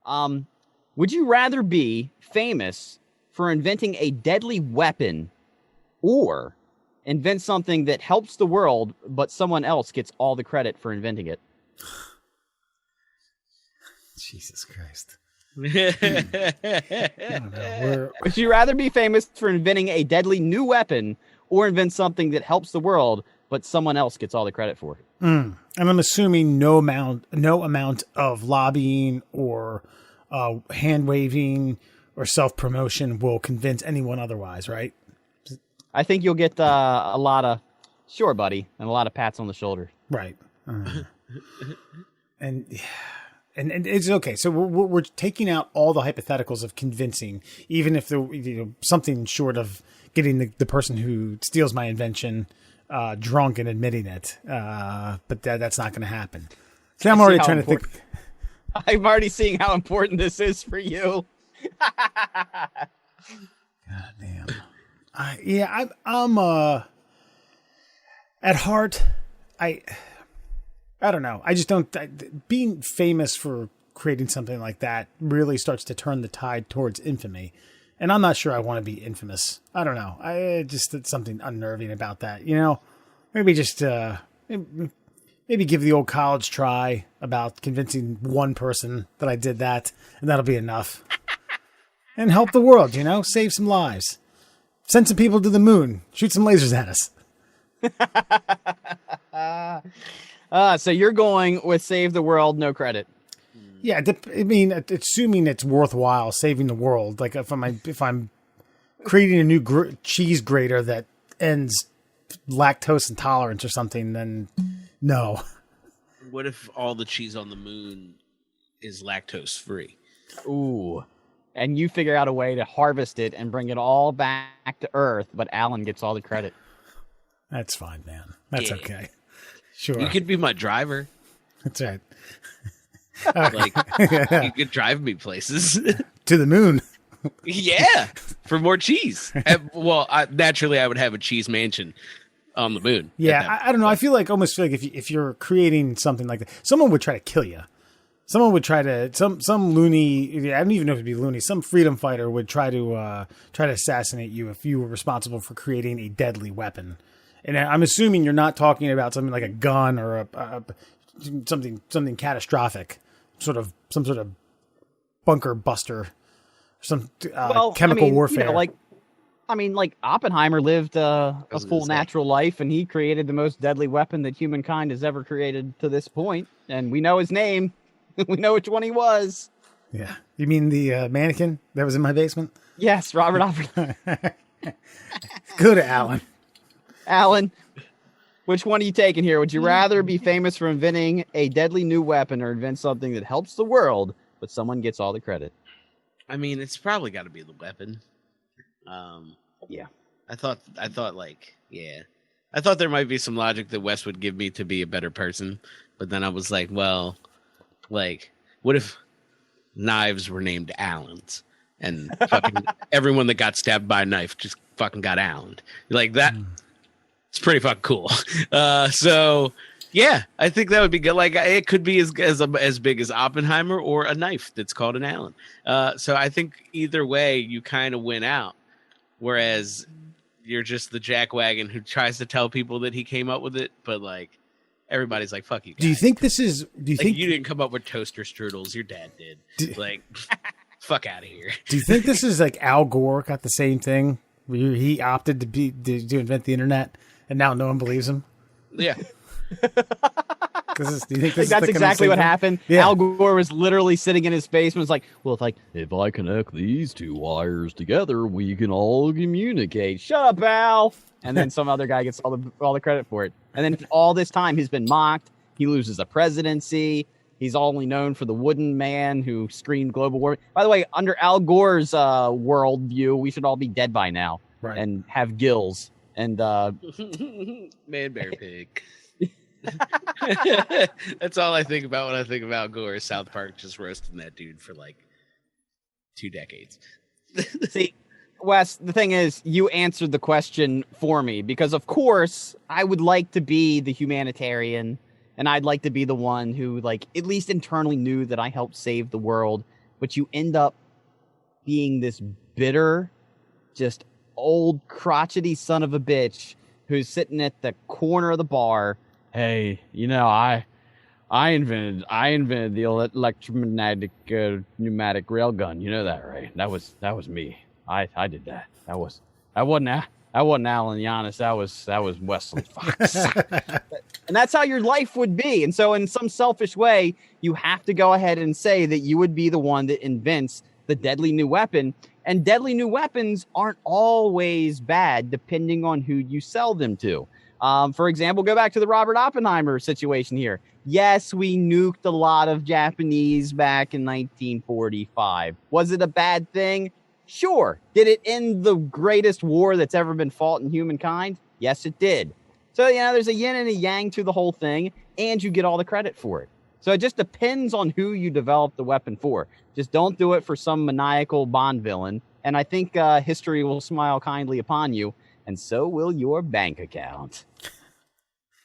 Would you rather be famous for inventing a deadly weapon or invent something that helps the world, but someone else gets all the credit for inventing it? Jesus Christ. I don't know. Would you rather be famous for inventing a deadly new weapon or invent something that helps the world, but someone else gets all the credit for it? And I'm assuming no amount of lobbying or hand waving or self-promotion will convince anyone otherwise, right? I think you'll get a lot of, sure, buddy, and a lot of pats on the shoulder. Right. And it's okay. So we're taking out all the hypotheticals of convincing, even if something short of getting the person who steals my invention drunk and admitting it. But that's not going to happen. So I'm already trying to think. I'm already seeing how important this is for you. God damn. I'm at heart, I don't know. I just don't. Being famous for creating something like that really starts to turn the tide towards infamy. And I'm not sure I want to be infamous. I don't know. It's something unnerving about that. Maybe just maybe give the old college try about convincing one person that I did that, and that'll be enough. And help the world, save some lives. Send some people to the moon. Shoot some lasers at us. So you're going with save the world, no credit. Yeah, I mean, assuming it's worthwhile saving the world. Like if I'm creating a new cheese grater that ends lactose intolerance or something, then no. What if all the cheese on the moon is lactose free? Ooh. And you figure out a way to harvest it and bring it all back to Earth, but Alan gets all the credit. That's fine, man. That's okay. Sure. You could be my driver. That's right. You could drive me places. To the moon. Yeah, for more cheese. Well, naturally, I would have a cheese mansion on the moon. Yeah, I don't know. I almost feel like if you're creating something like that, someone would try to kill you. Someone would try to some loony. I don't even know if it'd be loony. Some freedom fighter would try to assassinate you if you were responsible for creating a deadly weapon. And I'm assuming you're not talking about something like a gun or something catastrophic, some sort of bunker buster, some chemical warfare. Like Oppenheimer lived a full natural life, and he created the most deadly weapon that humankind has ever created to this point. And we know his name. We know which one he was. Yeah. You mean the mannequin that was in my basement? Yes, Robert Oppenheimer. Go to Alan. Alan, which one are you taking here? Would you rather be famous for inventing a deadly new weapon or invent something that helps the world, but someone gets all the credit? I mean, it's probably got to be the weapon. Yeah. I thought there might be some logic that Wes would give me to be a better person, but then I was like, well, what if knives were named Allens and fucking everyone that got stabbed by a knife just fucking got Allen? Like that. It's pretty fucking cool. So yeah, I think that would be good. Like it could be as big as Oppenheimer or a knife that's called an Allen. So I think either way you kind of win out. Whereas you're just the jackwagon who tries to tell people that he came up with it, but everybody's like, "Fuck you guys." Do you think this is? Do you think you didn't come up with toaster strudels? Your dad did. Fuck out of here. Do you think this is like Al Gore got the same thing? Where he opted to invent the internet, and now no one believes him. Yeah. Do you think that's exactly what happened? Yeah. Al Gore was literally sitting in his basement. Was like, well, if I connect these two wires together, we can all communicate. Shut up, Al. And then some other guy gets all the credit for it. And then all this time, he's been mocked. He loses a presidency. He's only known for the wooden man who screamed global warming. By the way, under Al Gore's worldview, we should all be dead by now, right? And have gills and man, bear, pig. That's all I think about when I think about Gore. South Park just roasting that dude for 2 decades. See, Wes, the thing is, you answered the question for me because, of course, I would like to be the humanitarian, and I'd like to be the one who, at least internally knew that I helped save the world. but you end up being this bitter, just old crotchety son of a bitch who's sitting at the corner of the bar. Hey, you know, I invented the electromagnetic pneumatic railgun. You know that, right? That was me. I did that. That wasn't Alan Giannis. That was Wesley Fox. And that's how your life would be. And so in some selfish way, you have to go ahead and say that you would be the one that invents the deadly new weapon. And deadly new weapons aren't always bad, depending on who you sell them to. For example, go back to the Robert Oppenheimer situation here. Yes, we nuked a lot of Japanese back in 1945. Was it a bad thing? Sure. Did it end the greatest war that's ever been fought in humankind? Yes, it did. So, you know, there's a yin and a yang to the whole thing, and you get all the credit for it. So it just depends on who you develop the weapon for. Just don't do it for some maniacal Bond villain, and I think history will smile kindly upon you, and so will your bank account.